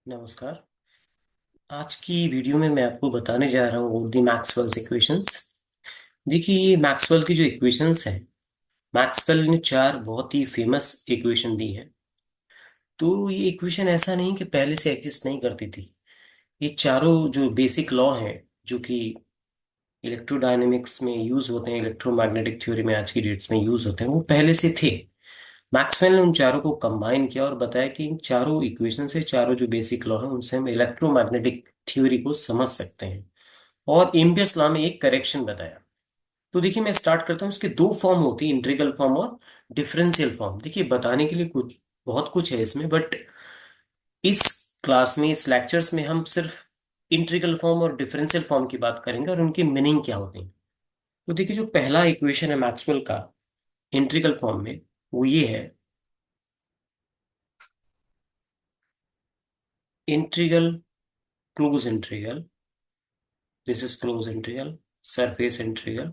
नमस्कार। आज की वीडियो में मैं आपको बताने जा रहा हूँ दी मैक्सवेल्स इक्वेशंस। देखिए, ये मैक्सवेल की जो इक्वेशंस हैं, मैक्सवेल ने चार बहुत ही फेमस इक्वेशन दी हैं। तो ये इक्वेशन ऐसा नहीं कि पहले से एग्जिस्ट नहीं करती थी। ये चारों जो बेसिक लॉ हैं, जो कि इलेक्ट्रोडायनेमिक्स में यूज होते हैं, इलेक्ट्रोमैग्नेटिक थ्योरी में आज की डेट्स में यूज होते हैं, वो पहले से थे। मैक्सवेल ने उन चारों को कंबाइन किया और बताया कि इन चारों इक्वेशन से, चारों जो बेसिक लॉ हैं, उनसे हम इलेक्ट्रोमैग्नेटिक थ्योरी को समझ सकते हैं। और एम्पियर्स लॉ में एक करेक्शन बताया। तो देखिए, मैं स्टार्ट करता हूँ। इसके दो फॉर्म होती है, इंटीग्रल फॉर्म और डिफरेंशियल फॉर्म। देखिए, बताने के लिए कुछ बहुत कुछ है इसमें, बट इस क्लास में, इस लेक्चर्स में हम सिर्फ इंटीग्रल फॉर्म और डिफरेंशियल फॉर्म की बात करेंगे और उनकी मीनिंग क्या होती है। तो देखिए, जो पहला इक्वेशन है मैक्सवेल का इंटीग्रल फॉर्म में, वो ये है। Integral, close integral, this is close integral, surface integral,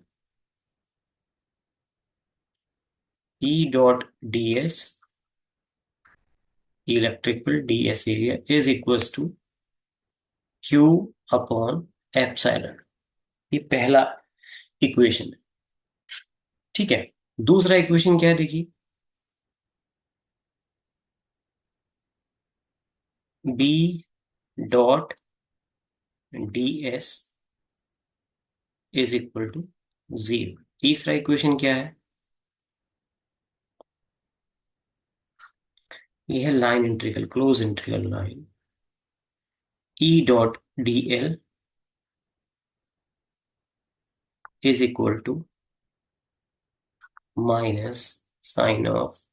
E dot D s, electric field d s area is equals to Q upon epsilon. ये पहला इक्वेशन है। ठीक है। दूसरा इक्वेशन क्या है, देखिए। B dot D s is equal to zero. तीसरा इक्वेशन क्या है? ये है line integral, close integral line, E dot d l is equal to minus sign of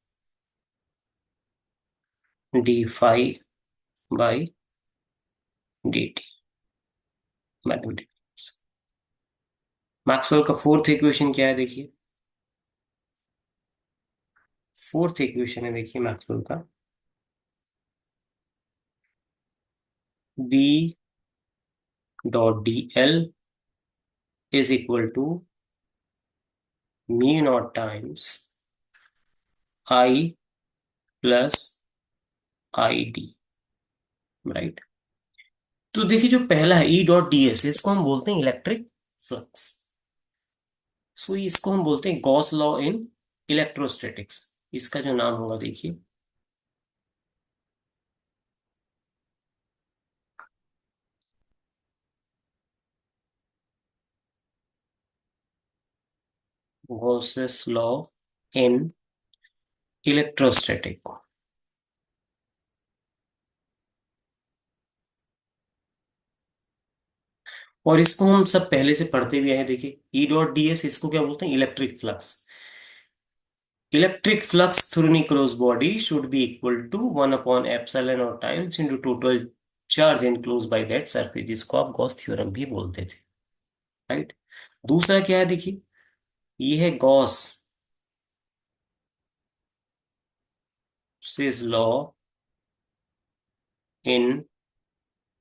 d phi by d t, mathematics. Maxwell का fourth equation क्या है, देखिए। Fourth equation है, देखिए, मैक्सवेल का B dot d l is equal to mu not times I plus I d, right. तो देखिए, जो पहला है ई डॉट डी एस, इसको हम बोलते हैं इलेक्ट्रिक फ्लक्स। सो इसको हम बोलते हैं गॉस लॉ इन इलेक्ट्रोस्टैटिक्स। इसका जो नाम होगा, देखिए, गॉसेस लॉ इन इलेक्ट्रोस्टैटिक। और इसको हम सब पहले से पढ़ते भी आए। देखिए, ई डॉट डी एस, इसको क्या बोलते हैं? Electric flux. Electric flux through N enclosed body should be equal to 1 upon epsilon or times into total charge enclosed by that surface, जिसको आप गॉस थ्योरम भी बोलते थे, राइट। दूसरा क्या है, देखिए, ये है गॉस सिज लॉ इन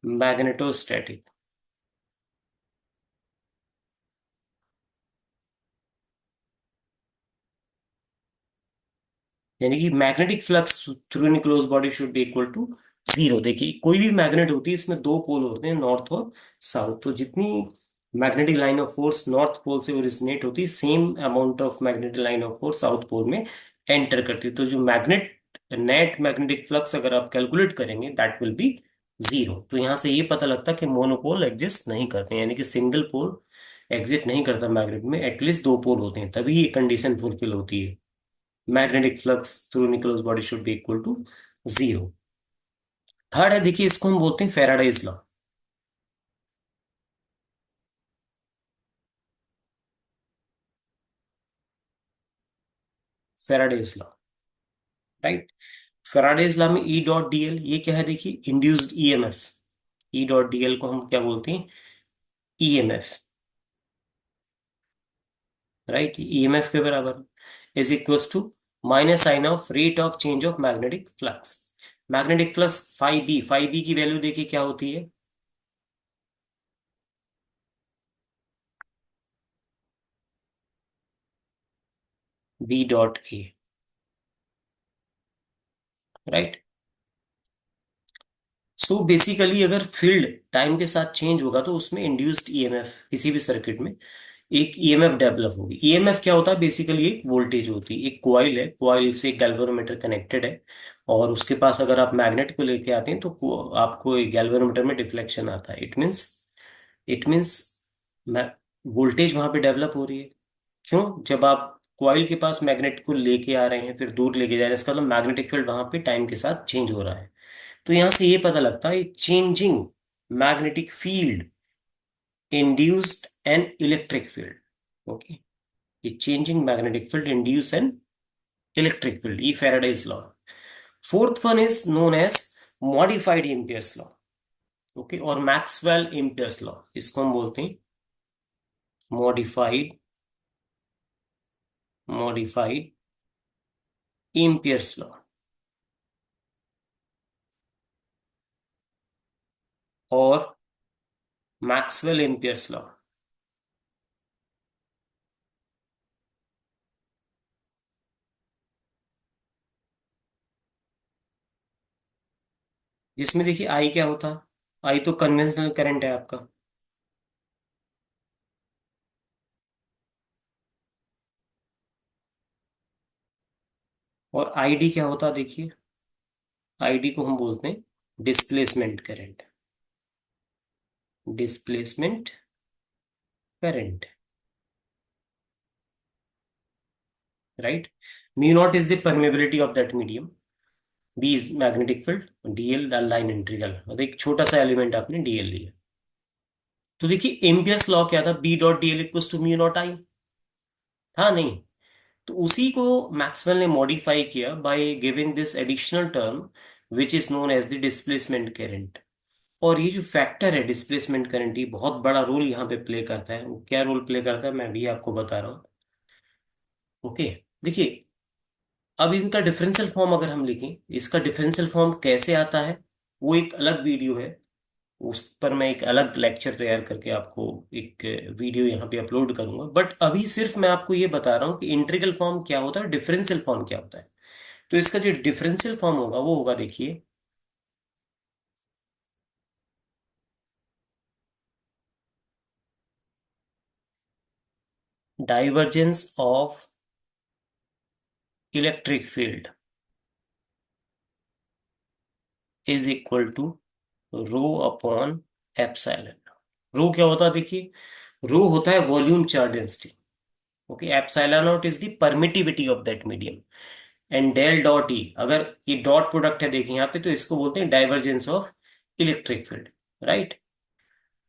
मैग्नेटोस्टैटिक। यानी कि magnetic flux through an close body should be equal to zero. देखिए, कोई भी मैग्नेट होती है, इसमें दो पोल होते हैं, नॉर्थ और साउथ। तो जितनी magnetic line of force north pole से ओरिजिनेट होती है, same amount of magnetic line of force south pole में एंटर करती है। तो जो मैग्नेट नेट मैग्नेटिक फ्लक्स अगर आप कैलकुलेट करेंगे, दैट विल बी जीरो। तो यहां से ये पता लगता है कि मोनोपोल एग्जिस्ट नहीं करते, यानी कि सिंगल पोल एग्जिस्ट नहीं करता मैग्नेट में, एटलीस्ट दो पोल होते हैं, तभी ये कंडीशन फुलफिल होती है। Magnetic flux through enclosed body should be equal to zero. Third है, देखिए, इसको हम बोलते हैं Faraday's law. Faraday's law, right. Faraday's law में ई डॉट डीएल, ये क्या है, देखिए, induced EMF. E dot dl को हम क्या बोलते हैं? EMF, right. ईएमएफ के बराबर is equals to minus sign of rate of change of magnetic flux. Magnetic flux phi B, phi B की वैल्यू देखिए क्या होती है? B dot A, right. So basically अगर फील्ड टाइम के साथ चेंज होगा तो उसमें इंड्यूस्ड ईएमएफ किसी भी सर्किट में एक ईएमएफ डेवलप होगी। ईएमएफ क्या होता है? बेसिकली एक वोल्टेज होती है, एक कॉइल है, कॉइल से एक गैल्वेनोमीटर कनेक्टेड है, और उसके पास अगर आप मैग्नेट को लेके आते हैं तो आपको एक गैल्वेनोमीटर में डिफ्लेक्शन आता है। इट मीन्स वोल्टेज वहां पे डेवलप हो रही है। क्यों? जब आप कॉइल के पास मैग्नेट को लेके आ रहे हैं फिर दूर लेके जा रहे हैं, इसका मतलब मैग्नेटिक फील्ड वहां पे टाइम के साथ चेंज हो रहा है। तो यहां से ये पता लगता है changing magnetic field induced an electric field. Okay, ये changing magnetic field induce an electric field, ये Faraday's law. Fourth one is known as modified Ampere's law. Okay, और मैक्सवेल एम्पियर्स लॉ, इसको हम बोलते हैं मॉडिफाइड मॉडिफाइड एम्पियर्स लॉ। और Maxwell Ampere's law, जिसमें देखिए आई क्या होता है? आई तो कन्वेंशनल करंट है आपका। और आईडी क्या होता है? देखिए, आईडी को हम बोलते हैं displacement current. Displacement current, right. Mu not is the permeability of that medium, B is magnetic field, d l the line integral, मतलब एक छोटा सा एलिमेंट आपने डीएल लिया। तो देखिए एम्पियर्स लॉ क्या था? B dot dl equals to mu not I था, नहीं? तो उसी को मैक्सवेल ने मॉडिफाई किया by giving this additional term which is known as the displacement current. और ये जो फैक्टर है डिस्प्लेसमेंट करंट, ये बहुत बड़ा रोल यहाँ पे प्ले करता है। वो क्या रोल प्ले करता है मैं भी आपको बता रहा हूँ। ओके, देखिए, अब इनका डिफरेंशियल फॉर्म अगर हम लिखें, इसका डिफरेंशियल फॉर्म कैसे आता है वो एक अलग वीडियो है। उस पर मैं एक अलग लेक्चर तैयार करके आपको एक वीडियो यहाँ पे अपलोड करूंगा। बट अभी सिर्फ मैं आपको ये बता रहा हूँ कि इंटीग्रल फॉर्म क्या होता है, डिफरेंशियल फॉर्म क्या होता है। तो इसका जो डिफरेंशियल फॉर्म होगा वो होगा, देखिए, divergence of electric field is equal to rho upon epsilon. Rho क्या होता है? देखिए, रो होता है volume charge density. Okay, epsilon not is the permittivity of that medium, and del dot E, अगर ये डॉट प्रोडक्ट है देखिए यहाँ पे, तो इसको बोलते हैं divergence of electric field, right.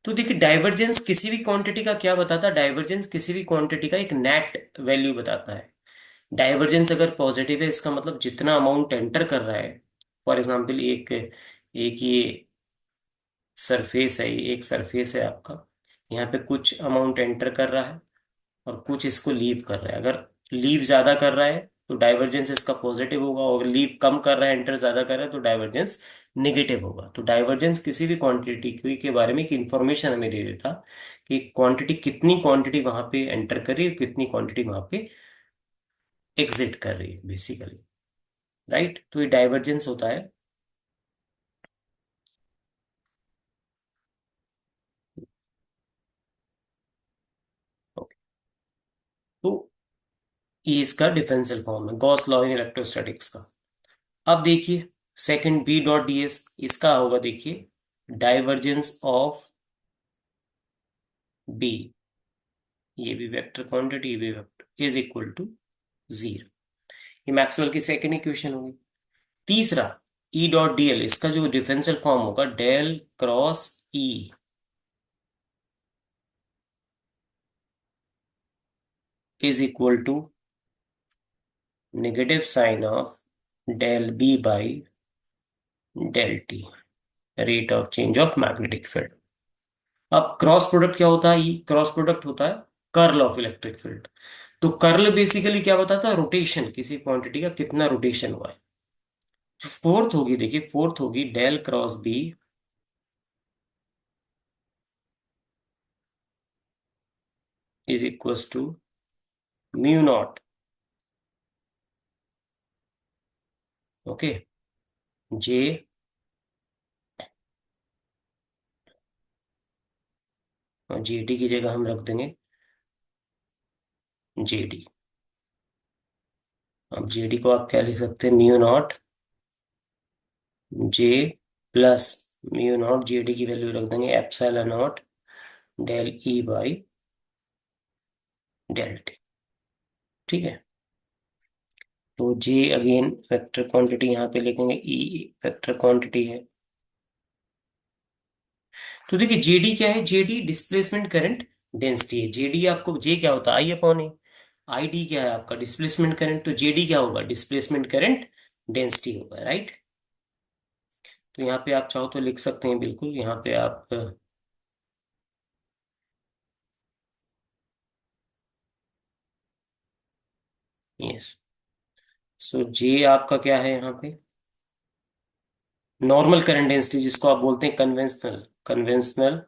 तो देखिए डाइवर्जेंस किसी भी क्वांटिटी का क्या बताता है? डाइवर्जेंस किसी भी क्वांटिटी का एक नेट वैल्यू बताता है। डाइवर्जेंस अगर पॉजिटिव है, इसका मतलब जितना अमाउंट एंटर कर रहा है, फॉर एग्जाम्पल एक एक ये सरफेस है, ये एक सरफेस है आपका, यहाँ पे कुछ अमाउंट एंटर कर रहा है और कुछ इसको लीव कर रहा है। अगर लीव ज्यादा कर रहा है तो डाइवर्जेंस इसका पॉजिटिव होगा, और लीव कम कर रहा है, एंटर ज्यादा कर रहा है, तो डाइवर्जेंस नेगेटिव होगा। तो डाइवर्जेंस किसी भी क्वांटिटी के बारे में एक इंफॉर्मेशन हमें दे देता कि क्वांटिटी, कितनी क्वांटिटी वहां पे एंटर कर रही है, कितनी क्वांटिटी वहां पे एग्जिट कर रही है बेसिकली, राइट। तो ये डाइवर्जेंस होता है। Okay, तो ये इसका डिफरेंशियल फॉर्म है, गॉस लॉ इन इलेक्ट्रोस्टैटिक्स का। अब देखिए second B dot D s, इसका होगा देखिए डाइवर्जेंस ऑफ बी, ये भी वेक्टर क्वांटिटी, ये भी vector, is equal to zero. ये मैक्सवेल की सेकंड इक्वेशन होगी। तीसरा ई डॉट डी एल, इसका जो डिफरेंशियल फॉर्म होगा del cross E is equal to negative sign of del B by del t, rate of change of magnetic field. अब cross product क्या होता है? ये क्रॉस प्रोडक्ट होता है कर्ल ऑफ इलेक्ट्रिक फील्ड। तो कर्ल बेसिकली क्या बताता है? रोटेशन, किसी क्वांटिटी का कितना रोटेशन हुआ है। फोर्थ होगी, देखिए फोर्थ होगी del cross B is equals to mu not, okay, J और जेडी की जगह हम रख देंगे जेडी। अब जेडी को आप क्या लिख सकते हैं, mu not J plus mu not J D की वैल्यू रख देंगे epsilon not del E by del t. ठीक है। तो जे अगेन वेक्टर क्वांटिटी यहाँ पे लिखेंगे, ई वेक्टर क्वांटिटी है। तो देखिए जेडी क्या है, जेडी डिस्प्लेसमेंट करंट डेंसिटी है। जेडी आपको, जे क्या होता है, आई अपॉन ए। आई डी क्या है आपका, डिस्प्लेसमेंट करंट। तो जेडी क्या होगा, डिस्प्लेसमेंट करंट डेंसिटी होगा, राइट। तो यहाँ पे आप चाहो तो लिख सकते हैं, बिल्कुल यहाँ पे आप। यस। सो जे आपका क्या है यहाँ पे, नॉर्मल करंट डेंसिटी, जिसको आप बोलते हैं कन्वेंशनल, कन्वेंशनल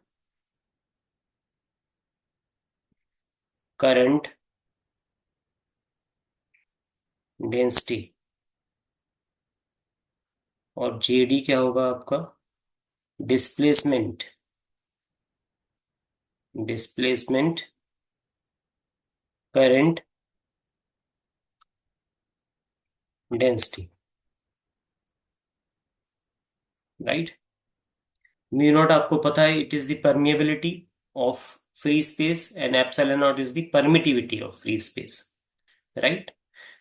करंट डेंसिटी। और जेडी क्या होगा आपका, displacement, displacement current density, right. Mu not आपको पता है, it is the permeability of free space and epsilon not is the permittivity of free space, right.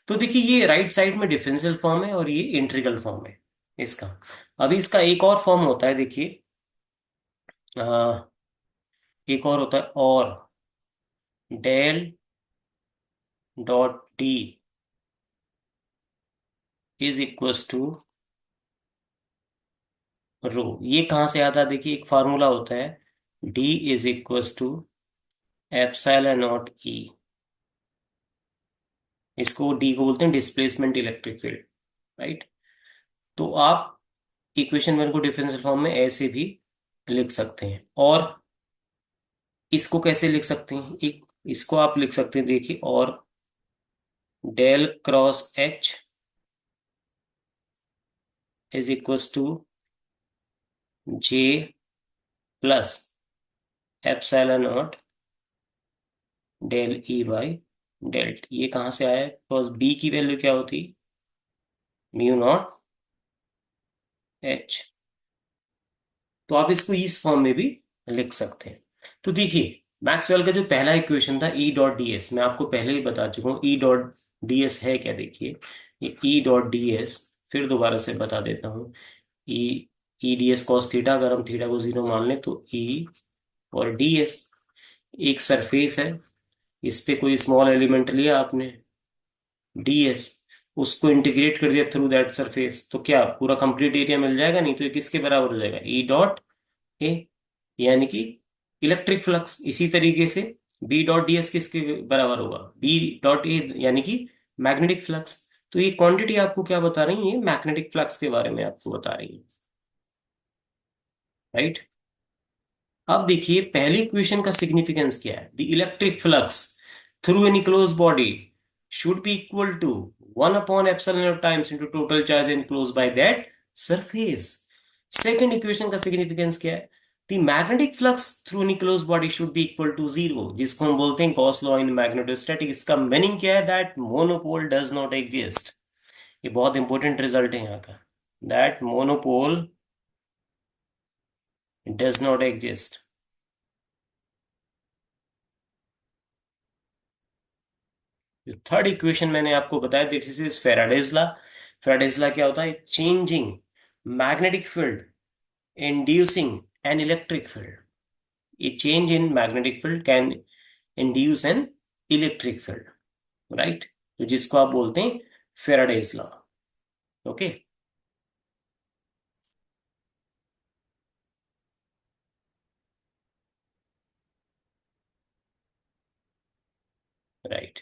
तो देखिए ये राइट साइड में डिफरेंशियल फॉर्म है और ये इंटीग्रल फॉर्म है इसका। अभी इसका एक और फॉर्म होता है, देखिए एक और होता है, और del dot D is equals to rho. ये कहाँ से आता है, देखिए एक फार्मूला होता है, D is equals to epsilon not E. इसको डी को बोलते हैं डिस्प्लेसमेंट इलेक्ट्रिक फील्ड, राइट। तो आप इक्वेशन वन को डिफरेंशियल फॉर्म में ऐसे भी लिख सकते हैं। और इसको कैसे लिख सकते हैं, एक इसको आप लिख सकते हैं, देखिए, और del cross H is equals to J plus epsilon not del E by del T. ये कहाँ से आया, बिकॉज बी की वैल्यू क्या होती, म्यू नॉट एच। तो आप इसको इस फॉर्म में भी लिख सकते हैं। तो देखिए मैक्सवेल का जो पहला इक्वेशन था ई डॉट डी एस, मैं आपको पहले ही बता चुका हूँ ई डॉट डी एस है क्या, देखिए ये ई डॉट डी एस, फिर दोबारा से बता देता हूँ। E E D S cos theta, अगर हम थीटा को जीरो मान लें तो ई, और डी एस एक सरफेस है, इस पे कोई स्मॉल एलिमेंट लिया आपने, डीएस, उसको इंटीग्रेट कर दिया थ्रू दैट सरफेस, तो क्या पूरा कंप्लीट एरिया मिल जाएगा, नहीं तो ये किसके बराबर हो जाएगा, ई डॉट ए, यानी कि इलेक्ट्रिक फ्लक्स। इसी तरीके से बी डॉट डीएस किसके बराबर होगा, बी डॉट ए, यानी कि मैग्नेटिक फ्लक्स। तो ये क्वांटिटी आपको क्या बता रही है, मैग्नेटिक फ्लक्स के बारे में आपको बता रही है, राइट। अब देखिए पहले इक्वेशन का सिग्निफिकेंस क्या है, the electric flux through an enclosed body should be equal to 1/epsilon times into total charge enclosed by that surface। Second equation का सिग्निफिकेंस क्या है, the magnetic flux through an enclosed body should be equal to zero, जिसको हम बोलते हैं Gauss law in magnetostatic. इसका meaning क्या है, that monopole does not exist. ये बहुत इंपॉर्टेंट रिजल्ट है यहाँ का, that monopole does not exist. जो थर्ड इक्वेशन मैंने आपको बताया, this is Faraday's law. Faraday's law क्या होता है, changing magnetic field inducing an electric field. ये change in magnetic field can induce an electric field, right. तो जिसको आप बोलते हैं Faraday's law. Okay, right.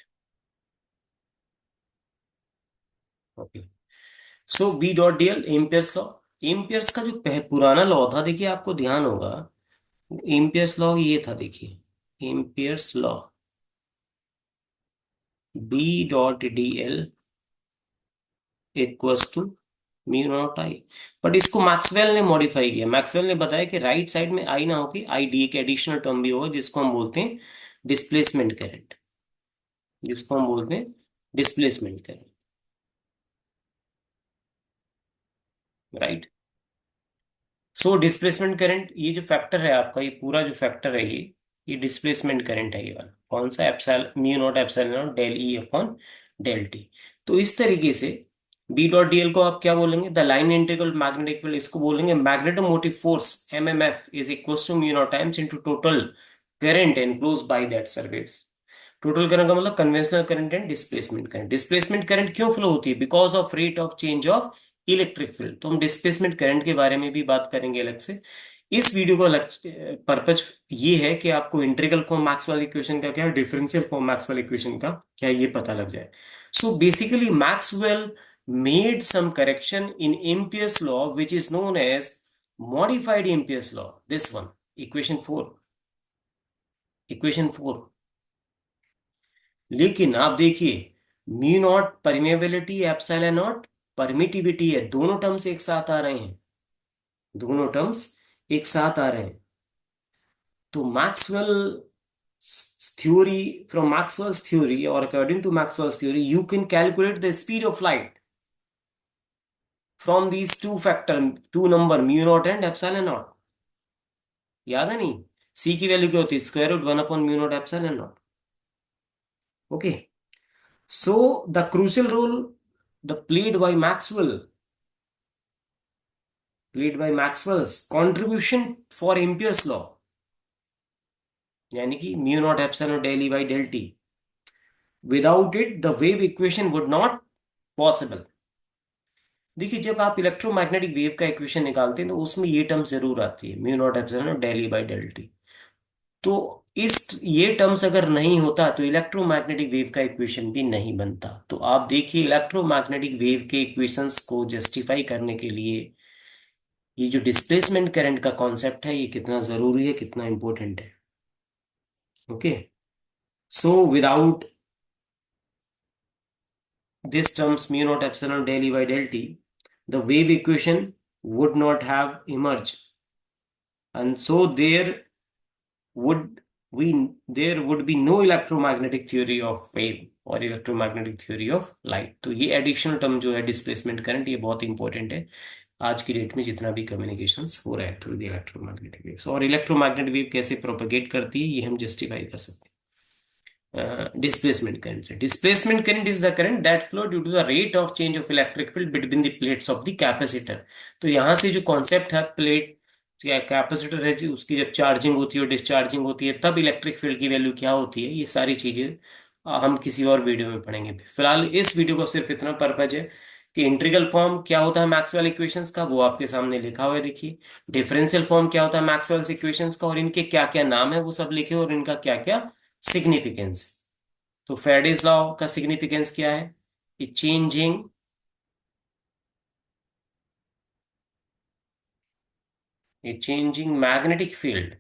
Okay, so B dot dl Ampere's law. Ampere's का जो पुराना लॉ था, देखिए आपको ध्यान होगा, एम्पियर्स लॉ ये था, देखिए Ampere's law, B dot d l equals to mu not I. But इसको मैक्सवेल ने मॉडिफाई किया। मैक्सवेल ने बताया कि राइट साइड में आई ना होगी, आई डी एक एडिशनल टर्म भी होगा जिसको हम बोलते हैं डिस्प्लेसमेंट करंट, जिसको हम बोलते हैं displacement current. Right. So displacement current, ये जो फैक्टर है आपका, ये पूरा जो फैक्टर है ये डिस्प्लेसमेंट करंट है। ये वाला कौन सा, epsilon mu not epsilon not del E upon del T. तो इस तरीके से बी डॉट डीएल को आप क्या बोलेंगे, the line integral magnetic field, इसको बोलेंगे magnetomotive force MMF is equal to mu not times into total current enclosed by that surface. Total current का मतलब conventional current and displacement current. Displacement current क्यों flow होती है, because of rate of change of electric field. तो हम displacement current के बारे में भी बात करेंगे अलग से। इस वीडियो का पर्पज ये है कि आपको इंटीग्रल फॉर्म मैक्सवेल इक्वेशन का क्या, डिफरेंशियल फॉर्म मैक्सवेल इक्वेशन का क्या, ये पता लग जाए। So basically Maxwell made some correction in Ampere's law, which is known as modified Ampere's law. This one, equation 4, equation 4। लेकिन आप देखिए, mu naught permeability, epsilon not permittivity है, दोनों टर्म्स एक साथ आ रहे हैं, दोनों टर्म्स एक साथ आ रहे हैं। तो Maxwell theory, from Maxwell's theory और according to Maxwell's theory, you can calculate the speed of light from these two factor, two number mu not and epsilon not. याद है नहीं, सी की वैल्यू क्या होती है, square root one upon mu not epsilon not. Okay. So the crucial role the played by Maxwell, played by Maxwell's contribution for Ampere's law, यानी कि mu not epsilon del E by del t, without it the wave equation would not possible. देखिए, जब आप electromagnetic wave का equation निकालते हैं तो उसमें ये टर्म जरूर आती है, mu not epsilon del E by del T. तो इस ये टर्म्स अगर नहीं होता तो इलेक्ट्रोमैग्नेटिक वेव का इक्वेशन भी नहीं बनता। तो आप देखिए, इलेक्ट्रोमैग्नेटिक वेव के इक्वेशंस को जस्टिफाई करने के लिए ये जो डिस्प्लेसमेंट करंट का कॉन्सेप्ट है, ये कितना जरूरी है, कितना इंपॉर्टेंट है। Okay. So without this terms mu not epsilon del E by del t, the wave equation would not have emerged, and so would there would be no electromagnetic theory of wave और electromagnetic theory of light. तो ये additional term जो है displacement current, ये बहुत important है आज की डेट में, जितना भी कम्युनिकेशंस हो रहा है थ्रू द इलेक्ट्रोमैग्नेटिक वेव्स। और इलेक्ट्रोमैग्नेटिक वेव कैसे प्रोपेगेट करती है, ये हम जस्टिफाई कर सकते हैं डिस्प्लेसमेंट करंट से। Displacement current is the current that flow due to the rate of change of electric field between the plates of the capacitor. तो यहां से जो कॉन्सेप्ट है, प्लेट कैपेसिटर है जी, उसकी जब चार्जिंग होती है और डिस्चार्जिंग होती है तब इलेक्ट्रिक फील्ड की वैल्यू क्या होती है, ये सारी चीजें हम किसी और वीडियो में पढ़ेंगे। फिलहाल इस वीडियो को सिर्फ इतना पर्पज है कि इंटीग्रल फॉर्म क्या होता है मैक्सवेल इक्वेशंस का, वो आपके सामने लिखा हुआ है, देखिए। डिफरेंशियल फॉर्म क्या होता है मैक्सवेल इक्वेशंस का, और इनके क्या क्या नाम है वो सब लिखे, और इनका क्या क्या सिग्निफिकेंस। तो फेराडेज लॉ का सिग्निफिकेंस क्या है, कि changing magnetic field,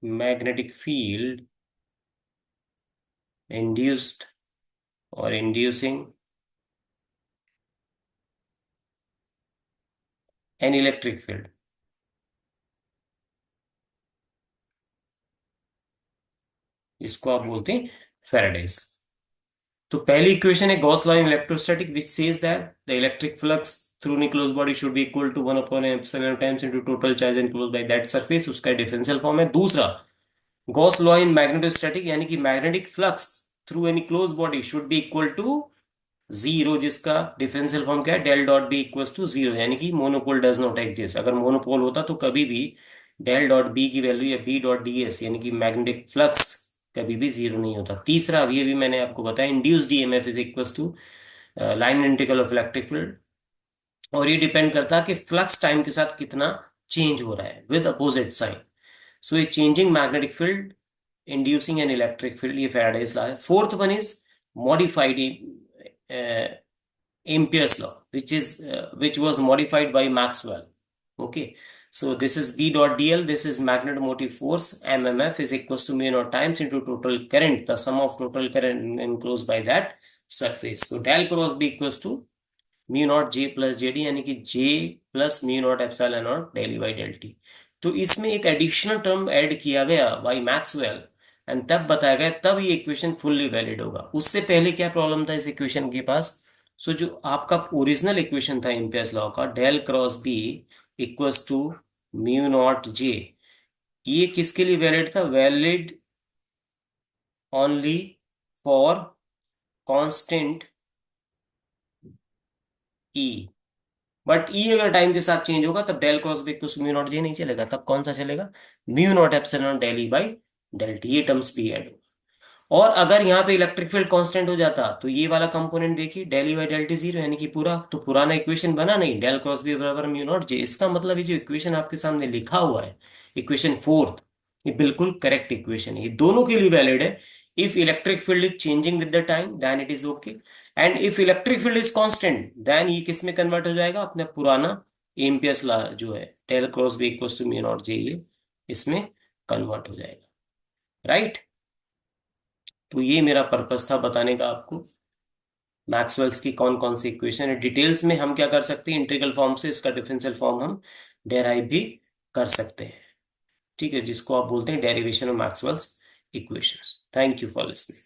magnetic field induced और इंड्यूसिंग एन इलेक्ट्रिक फील्ड, इसको आप बोलते हैं फेराडेज। तो पहली इक्वेशन है Gauss law in electrostatic which says that the electric flux through enclosed body should be equal to one upon epsilon times into total charge enclosed by that surface, उसका differential form है। दूसरा, Gauss law in magnetostatic, यानी कि magnetic flux through any close body should be equal to zero, जिसका differential form क्या है, del dot B equals to zero, यानी कि मोनोपोल डज नॉट एग्जिस्ट। अगर मोनोपोल होता तो कभी भी डेल डॉट बी की वैल्यू या बी डॉट डी एस, यानी कि मैग्नेटिक फ्लक्स, कभी भी जीरो नहीं होता। तीसरा, अभी अभी मैंने आपको बताया, induced EMF is equals to line integral of electric field, और ये डिपेंड करता है कि फ्लक्स टाइम के साथ कितना चेंज हो रहा है विद अपोजिट साइन। सो ये changing magnetic field inducing an electric field, ये फैराडेज लॉ है। Fourth one is modified Ampere's law, which was modified by Maxwell. Okay. So this is B dot dl, this is magnetomotive force mmf is equals to mu naught times into total current, the sum of total current enclosed by that surface. So del cross B equals to mu not J plus JD, यानी कि J plus mu not epsilon not del E by del T. तो इसमें एक additional term add किया गया bye Maxwell and तब बताया गया, तब ये इक्वेशन फुल्ली वैलिड होगा। उससे पहले क्या प्रॉब्लम था इस इक्वेशन के पास? सो जो आपका ओरिजिनल इक्वेशन था एम्पियर्स लॉ का, del cross B equals to mu not J, ये किसके लिए वैलिड था? Valid only for constant E. But E अगर टाइम के साथ चेंज होगा तब del cross B equals mu not J नहीं चलेगा, तब कौन सा चलेगा? Mu not epsilon del E by del T, ये टर्म्स भी ऐड। और अगर यहाँ पे इलेक्ट्रिक फील्ड कांस्टेंट हो जाता तो ये वाला कंपोनेंट देखिए, del E by del T zero, यानी कि पूरा तो पुराना इक्वेशन बना नहीं, डेल क्रॉस बी बराबर म्यू नॉट जे। इसका मतलब ये जो इक्वेशन आपके सामने लिखा हुआ है, इक्वेशन फोर्थ, ये बिल्कुल करेक्ट इक्वेशन है, ये दोनों के लिए वैलिड है। If electric field is changing with the time then it is okay, and if electric field is constant then ये किस में कन्वर्ट हो जाएगा? अपने पुराना एम्पियर्स लॉ जो है, del cross B equals to mu not J, ये इसमें कन्वर्ट हो जाएगा, राइट। तो ये मेरा पर्पस था बताने का आपको मैक्सवेल्स की कौन कौन सी इक्वेशन है। डिटेल्स में हम क्या कर सकते हैं, इंटीग्रल फॉर्म से इसका डिफरेंशियल फॉर्म हम डेराइव भी कर सकते हैं, ठीक है, जिसको आप बोलते हैं derivation of Maxwell's equations. Thank you for listening.